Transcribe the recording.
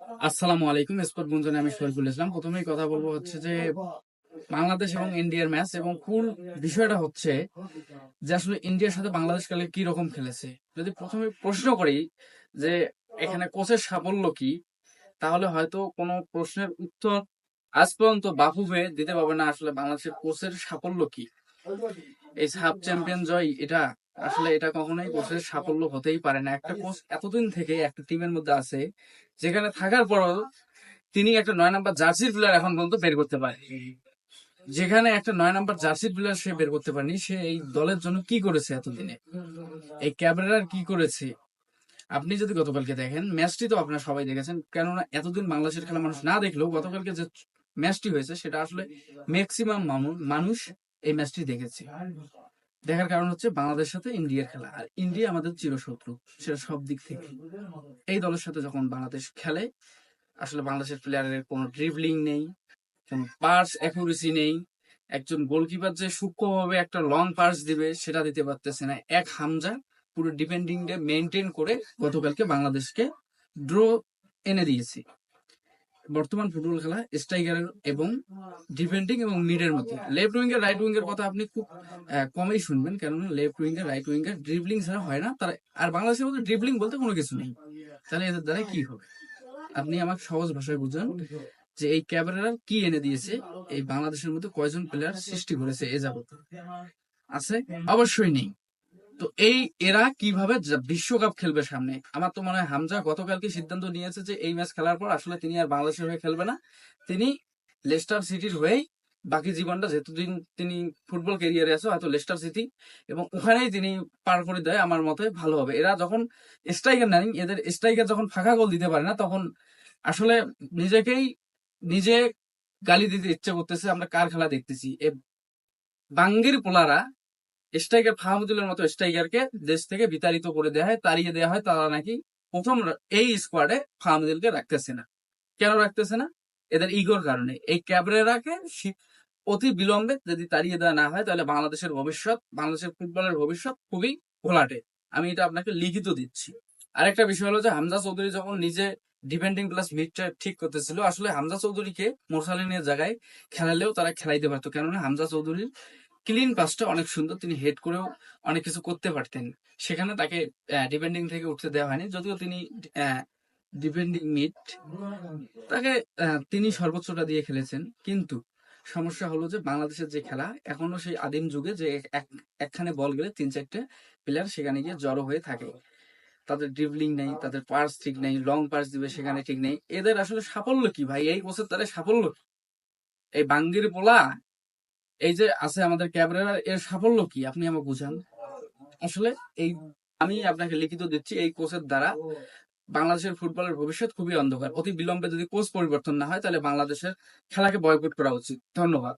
আসসালামু আলাইকুম। স্পোর্ট গুঞ্জনে আমি শরীফুল ইসলাম। প্রথমেই কথা বলবো হচ্ছে যে বাংলাদেশ এবং ইন্ডিয়ার ম্যাচ এবং মূল বিষয়টা হচ্ছে যে আসলে ইন্ডিয়ার সাথে বাংলাদেশ কালে কি রকম খেলেছে। যদি প্রথমে প্রশ্ন করি যে এখানে কোচের সাফল্য কি, তাহলে হয়তো কোনো প্রশ্নের উত্তর আজ পর্যন্ত বাফু হয়ে দিতে পারবে না। আসলে বাংলাদেশের কোচের সাফল্য কি, এই সাব চ্যাম্পিয়ন জয়, এটা কখনোই কোচের সাফল্য হতেই পারে না। একটা কোচ এতদিন থেকে একটা টিমের মধ্যে আছে, যেখানে থাকার পরও তিনি একটা 9 নাম্বার জার্সির প্লেয়ার এখন পর্যন্ত বের করতে পারে। যেখানে একটা 9 নাম্বার জার্সির প্লেয়ার সে বের করতে পারেনি, সে এই দলের জন্য কি করেছে এতদিনে, এই ক্যাবরেরার কি করেছে। আপনি যদি গতকালকে দেখেন ম্যাচটি, তো আপনারা সবাই দেখেছেন, কেননা এতদিন বাংলাদেশের খেলা মানুষ না দেখলেও গতকালকে যে ম্যাচটি হয়েছে সেটা আসলে ম্যাক্সিমাম মানুষ এই ম্যাচটি দেখেছে। দেখার কারণ হচ্ছে বাংলাদেশের সাথে ইন্ডিয়ার খেলা, আর ইন্ডিয়া আমাদের চিরশত্রু, সেটা সব দিক থেকে। এই দলের সাথে যখন বাংলাদেশ খেলে, আসলে বাংলাদেশের প্লেয়ারের কোনো ড্রিবলিং নেই, কোনো পাস অ্যাকুরেসি নেই। একজন গোলকিপার যে সূক্ষ্মভাবে একটা লং পাস দিবে সেটা দিতে পারতেছে না। এক হামজা পুরো ডিফেন্ডিং ডে মেনটেন করে গতকালকে বাংলাদেশকে ড্র এনে দিয়েছে। বর্তমান ফুটবল খেলা স্ট্রাইকার এবং ডিফেন্ডিং এবং মিডের মধ্যে। লেফট উইঙ্গার রাইট উইঙ্গার কথা আপনি খুব কমই শুনবেন, কেননা left winger right winger dribbling ছাড়া হয় না তারা। আর বাংলাদেশের মধ্যে ড্রিবলিং বলতে কোনো কিছু নেই। তাহলে এদের দ্বারা কি হবে? আপনি আমাকে সহজ ভাষায় বুঝান যে এই ক্যাবরেরার কি এনে দিয়েছে, এই বাংলাদেশের মধ্যে কয়জন প্লেয়ার সৃষ্টি করেছে এ যাবত? আছে? অবশ্যই নেই। তো এরা কিভাবে বিশ্বকাপ খেলবে সামনে? আমার তো মনে হয় হামজা গতকালকে সিদ্ধান্ত নিয়েছে যে এই ম্যাচ খেলার পর আসলে তিনি আর বাংলাদেশের হয়ে খেলবে না। তিনি লেস্টার সিটির হয়েই বাকি জীবনটা, যেতদিন তিনি ফুটবল ক্যারিয়ারে আছে, হয়তো লেস্টার সিটি এবং ওখানেই তিনি পার করে দেয়, আমার মতে ভালো হবে। এরা যখন স্ট্রাইকার নেন, এদের স্ট্রাইকার যখন ফাঁকা গোল দিতে পারে না, তখন আসলে নিজেকেই নিজে গালি দিতে ইচ্ছে করতেছে। আমরা কার খেলা দেখতেছি? এ বাঙ্গির পোলারা স্ট্রাইকার ফাহামুদুলের মতো স্ট্রাইকারকে দেশ থেকে বিতাড়িত করে দেওয়া হয়, তাড়িয়ে দেওয়া হয়। তারা নাকি প্রথম এই স্কোয়াডে ফাহামুদুলকে রাখতেছে না। কেন রাখতেছে না? এদের ইগোর কারণে। এই ক্যাবরেরাকে অতি বিলম্বে যদি তাড়িয়ে দেওয়া না হয়, তাহলে বাংলাদেশের ফুটবলের ভবিষ্যৎ খুবই ঘোলাটে। আমি এটা আপনাকে লিখিত দিচ্ছি। আরেকটা বিষয় হলো যে হামজা চৌধুরী যখন নিজে ডিফেন্ডিং প্লাস মিডটা ঠিক করতেছিল, আসলে হামজা চৌধুরীকে মোরসালিনের জায়গায় খেলালেও তারা খেলাইতে পারতো, কেননা হামজা চৌধুরীর ক্লিন পাসটা অনেক সুন্দর, তিনি হেড করেও অনেক কিছু করতে পারতেন। সেখানে তাকে ডিফেন্ডিং থেকে উঠতে দেওয়া হয়নি, যদিও তিনি ডিফেন্ডিং মিড, তাকে তিনি সর্বোচ্চটা দিয়ে খেলেছেন। কিন্তু সমস্যা হলো যে বাংলাদেশের যে খেলা এখনো সেই আদিম যুগে, যে একখানে বল গেলে 3-4টে প্লেয়ার সেখানে গিয়ে জড়ো হয়ে থাকে। তাদের ড্রিবলিং নেই, তাদের পাস ঠিক নেই, লং পাস দিবে সেখানে ঠিক নেই। এদের আসলে সাফল্য কি ভাই? এই বছর তাদের সাফল্য কি? এই বাঙ্গির পোলা, এই যে আছে আমাদের ক্যাবরেরা, এর সাফল্য কি আপনি আমাকে বুঝান। আসলে এই আমি আপনাকে লিখিত দিচ্ছি, এই কোচের দ্বারা বাংলাদেশের ফুটবলের ভবিষ্যৎ খুবই অন্ধকার। অতি বিলম্বে যদি কোচ পরিবর্তন না হয়, তাহলে বাংলাদেশের খেলাকে বয়কট করা উচিত। ধন্যবাদ।